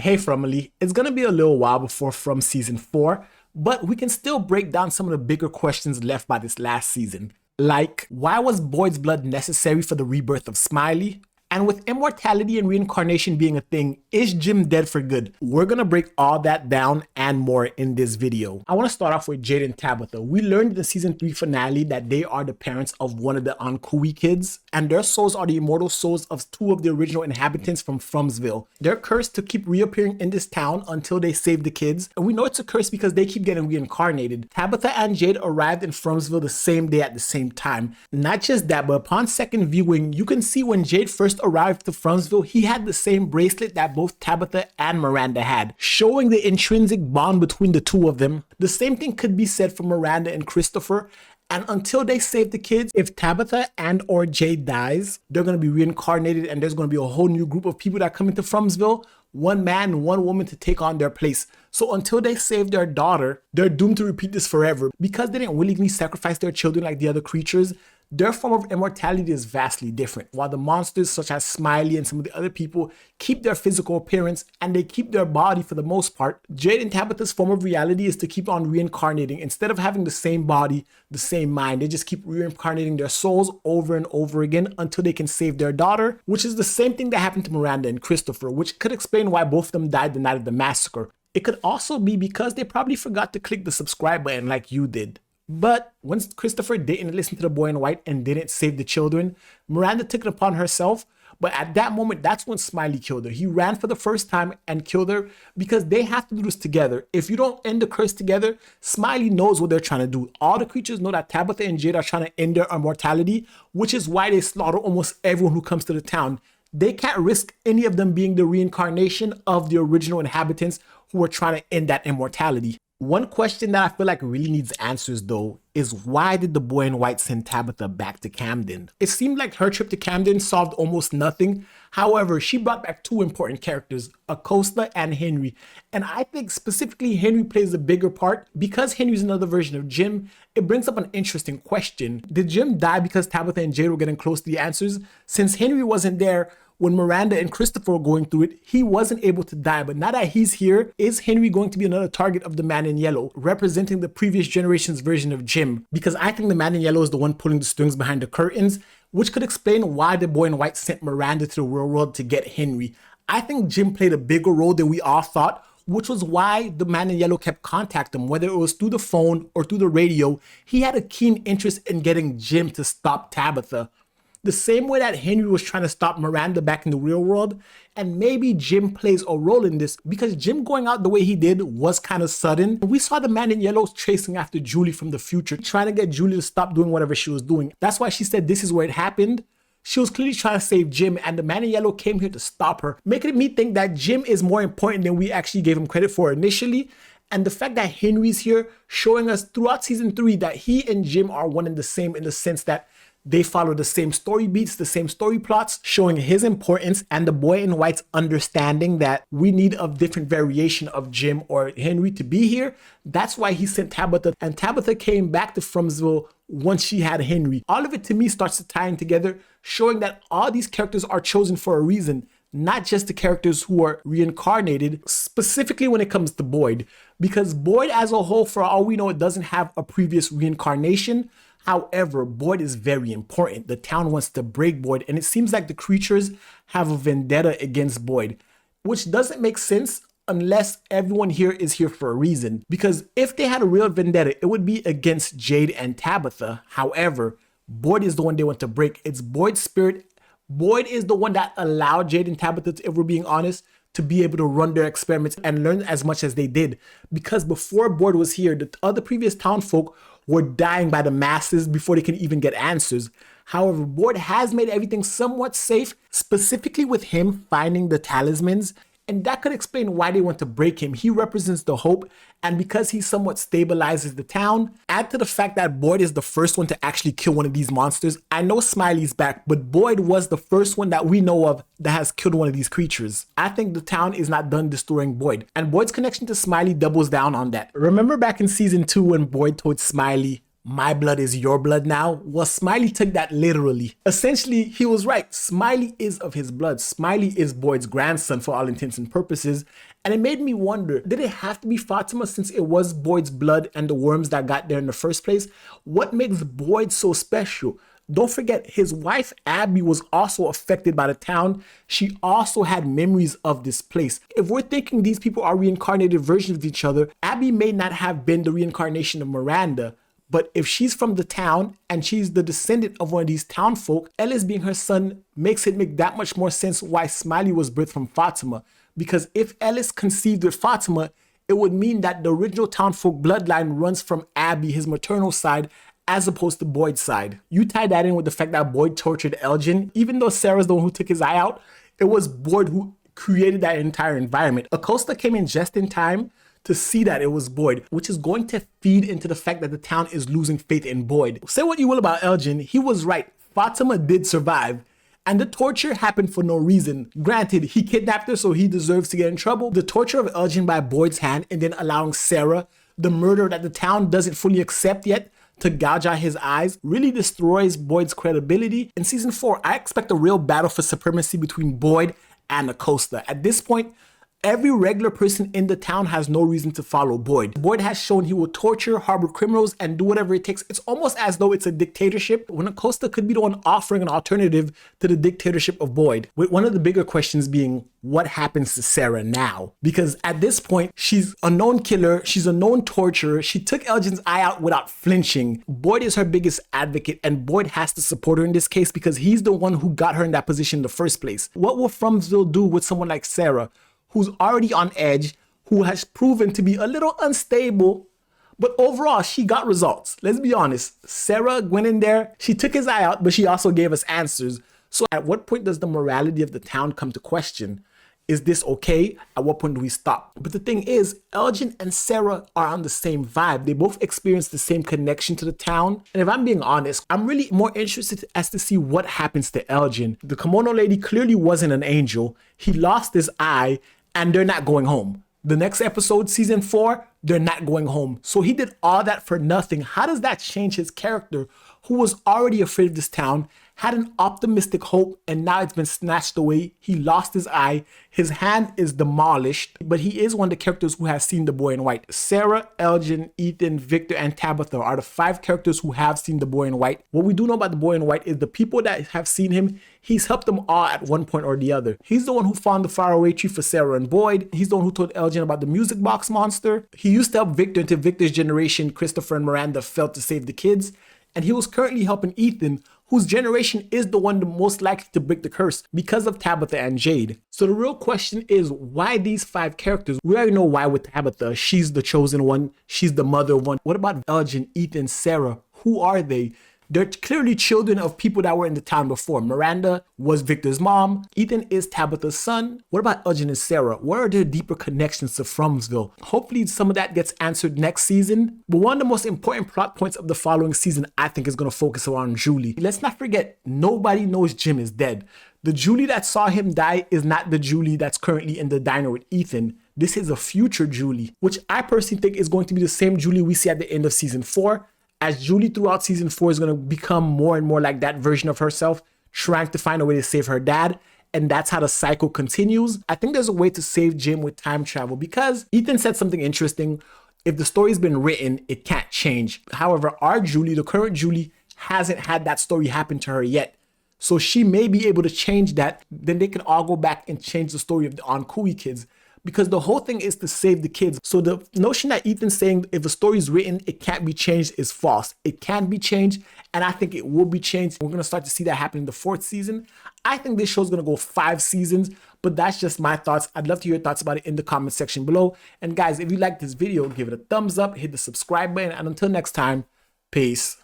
Hey Fromily, it's gonna be a little while before From Season 4, but we can still break down some of the bigger questions left by this last season. Like, why was Boyd's blood necessary for the rebirth of Smiley? And with immortality and reincarnation being a thing, is Jim dead for good? We're gonna break all that down and more in this video. I wanna start off with Jade and Tabitha. We learned in the season 3 finale that they are the parents of one of the Ankoeey kids, and their souls are the immortal souls of two of the original inhabitants from Frumsville. They're cursed to keep reappearing in this town until they save the kids, and we know it's a curse because they keep getting reincarnated. Tabitha and Jade arrived in Frumsville the same day at the same time. Not just that, but upon second viewing, you can see when Jade first arrived to Frumsville, he had the same bracelet that both Tabitha and Miranda had, showing the intrinsic bond between the two of them. The same thing could be said for Miranda and Christopher. And until they save the kids, if Tabitha and or Jade dies, they're going to be reincarnated and there's going to be a whole new group of people that come into Frumsville, one man and one woman to take on their place. So until they save their daughter, they're doomed to repeat this forever. Because they didn't willingly sacrifice their children like the other creatures, their form of immortality is vastly different. While the monsters such as Smiley and some of the other people keep their physical appearance and they keep their body for the most part, Jade and Tabitha's form of reality is to keep on reincarnating. Instead of having the same body, the same mind, they just keep reincarnating their souls over and over again until they can save their daughter, which is the same thing that happened to Miranda and Christopher, which could explain why both of them died the night of the massacre. It could also be because they probably forgot to click the subscribe button like you did. But once Christopher didn't listen to the boy in white and didn't save the children, Miranda took it upon herself. But at that moment, that's when Smiley killed her. He ran for the first time and killed her because they have to do this together. If you don't end the curse together, Smiley knows what they're trying to do. All the creatures know that Tabitha and Jade are trying to end their immortality, which is why they slaughter almost everyone who comes to the town. They can't risk any of them being the reincarnation of the original inhabitants who are trying to end that immortality. One question that I feel like really needs answers though is why did the boy in white send Tabitha back to Camden? It seemed like her trip to Camden solved almost nothing. However, she brought back two important characters, Acosta and Henry. And I think specifically Henry plays a bigger part. Because Henry's another version of Jim, it brings up an interesting question. Did Jim die because Tabitha and Jade were getting close to the answers? Since Henry wasn't there when Miranda and Christopher were going through it, he wasn't able to die. But now that he's here, is Henry going to be another target of the man in yellow, representing the previous generation's version of Jim? Because I think the man in yellow is the one pulling the strings behind the curtains, which could explain why the boy in white sent Miranda to the real world to get Henry. I think Jim played a bigger role than we all thought, which was why the man in yellow kept contacting him, whether it was through the phone or through the radio. He had a keen interest in getting Jim to stop Tabitha. The same way that Henry was trying to stop Miranda back in the real world, and maybe Jim plays a role in this because Jim going out the way he did was kind of sudden. We saw the man in yellow chasing after Julie from the future, trying to get Julie to stop doing whatever she was doing. That's why she said this is where it happened. She was clearly trying to save Jim, and the man in yellow came here to stop her, making me think that Jim is more important than we actually gave him credit for initially. And the fact that Henry's here, showing us throughout season 3 that he and Jim are one and the same in the sense that they follow the same story beats, the same story plots, showing his importance and the boy in white's understanding that we need a different variation of Jim or Henry to be here. That's why he sent Tabitha, and Tabitha came back to Frumsville once she had Henry. All of it to me starts to tie in together, showing that all these characters are chosen for a reason, not just the characters who are reincarnated, specifically when it comes to Boyd. Because Boyd as a whole, for all we know, it doesn't have a previous reincarnation. However, Boyd is very important. The town wants to break Boyd, and it seems like the creatures have a vendetta against Boyd, which doesn't make sense unless everyone here is here for a reason. Because if they had a real vendetta, it would be against Jade and Tabitha. However, Boyd is the one they want to break. It's Boyd's spirit. Boyd is the one that allowed Jade and Tabitha, if we're being honest, to be able to run their experiments and learn as much as they did. Because before Boyd was here, the other previous townfolk were dying by the masses before they can even get answers. However, Boyd has made everything somewhat safe, specifically with him finding the talismans. And that could explain why they want to break him. He represents the hope, and because he somewhat stabilizes the town, add to the fact that Boyd is the first one to actually kill one of these monsters. I know Smiley's back, but Boyd was the first one that we know of that has killed one of these creatures. I think the town is not done destroying Boyd, and Boyd's connection to Smiley doubles down on that. Remember back in season 2 when Boyd told Smiley, "My blood is your blood now"? Well, Smiley took that literally. Essentially, he was right. Smiley is of his blood. Smiley is Boyd's grandson for all intents and purposes. And it made me wonder, did it have to be Fatima since it was Boyd's blood and the worms that got there in the first place? What makes Boyd so special? Don't forget, his wife Abby was also affected by the town. She also had memories of this place. If we're thinking these people are reincarnated versions of each other, Abby may not have been the reincarnation of Miranda. But if she's from the town and she's the descendant of one of these town folk, Ellis being her son makes it make that much more sense why Smiley was birthed from Fatima. Because if Ellis conceived with Fatima, it would mean that the original town folk bloodline runs from Abby, his maternal side, as opposed to Boyd's side. You tie that in with the fact that Boyd tortured Elgin. Even though Sarah's the one who took his eye out, it was Boyd who created that entire environment. Acosta came in just in time to see that it was Boyd, which is going to feed into the fact that the town is losing faith in Boyd. Say what you will about Elgin, he was right. Fatima did survive. And the torture happened for no reason. Granted, he kidnapped her, so he deserves to get in trouble. The torture of Elgin by Boyd's hand and then allowing Sarah, the murder that the town doesn't fully accept yet, to gouge out his eyes really destroys Boyd's credibility. In season 4, I expect a real battle for supremacy between Boyd and Acosta. At this point, every regular person in the town has no reason to follow Boyd. Boyd has shown he will torture, harbor criminals, and do whatever it takes. It's almost as though it's a dictatorship when Acosta could be the one offering an alternative to the dictatorship of Boyd. With one of the bigger questions being, what happens to Sarah now? Because at this point, she's a known killer, she's a known torturer, she took Elgin's eye out without flinching. Boyd is her biggest advocate, and Boyd has to support her in this case because he's the one who got her in that position in the first place. What will Frumsville do with someone like Sarah, who's already on edge, who has proven to be a little unstable, but overall, she got results. Let's be honest. Sarah went in there, she took his eye out, but she also gave us answers. So at what point does the morality of the town come to question? Is this okay? At what point do we stop? But the thing is, Elgin and Sarah are on the same vibe. They both experience the same connection to the town. And if I'm being honest, I'm really more interested as to see what happens to Elgin. The kimono lady clearly wasn't an angel. He lost his eye, and they're not going home. The next episode, season 4, they're not going home. So he did all that for nothing. How does that change his character, who was already afraid of this town, had an optimistic hope, and now it's been snatched away? He lost his eye, his hand is demolished, but he is one of the characters who has seen the boy in white. Sarah, Elgin, Ethan, Victor, and Tabitha are the 5 characters who have seen the boy in white. What we do know about the boy in white is the people that have seen him, he's helped them all at one point or the other. He's the one who found the faraway tree for Sarah and Boyd. He's the one who told Elgin about the music box monster. He used to help Victor until Victor's generation, Christopher and Miranda, failed to save the kids. And he was currently helping Ethan, whose generation is the one the most likely to break the curse because of Tabitha and Jade. So the real question is, why these 5 characters? We already know why with Tabitha. She's the chosen one. She's the mother one. What about Elgin, Ethan, Sarah? Who are they? They're clearly children of people that were in the town before. Miranda was Victor's mom. Ethan is Tabitha's son. What about Elgin and Sarah? What are their deeper connections to Frumsville? Hopefully some of that gets answered next season. But one of the most important plot points of the following season, I think, is going to focus around Julie. Let's not forget, nobody knows Jim is dead. The Julie that saw him die is not the Julie that's currently in the diner with Ethan. This is a future Julie, which I personally think is going to be the same Julie we see at the end of season 4. As Julie throughout season 4 is going to become more and more like that version of herself, trying to find a way to save her dad. And that's how the cycle continues. I think there's a way to save Jim with time travel because Ethan said something interesting. If the story's been written, it can't change. However, our Julie, the current Julie, hasn't had that story happen to her yet. So she may be able to change that. Then they can all go back and change the story of the Ankoeey kids. Because the whole thing is to save the kids. So the notion that Ethan's saying if a story is written, it can't be changed is false. It can be changed, and I think it will be changed. We're going to start to see that happen in the 4th season. I think this show's going to go 5 seasons, but that's just my thoughts. I'd love to hear your thoughts about it in the comment section below. And guys, if you like this video, give it a thumbs up, hit the subscribe button, and until next time, peace.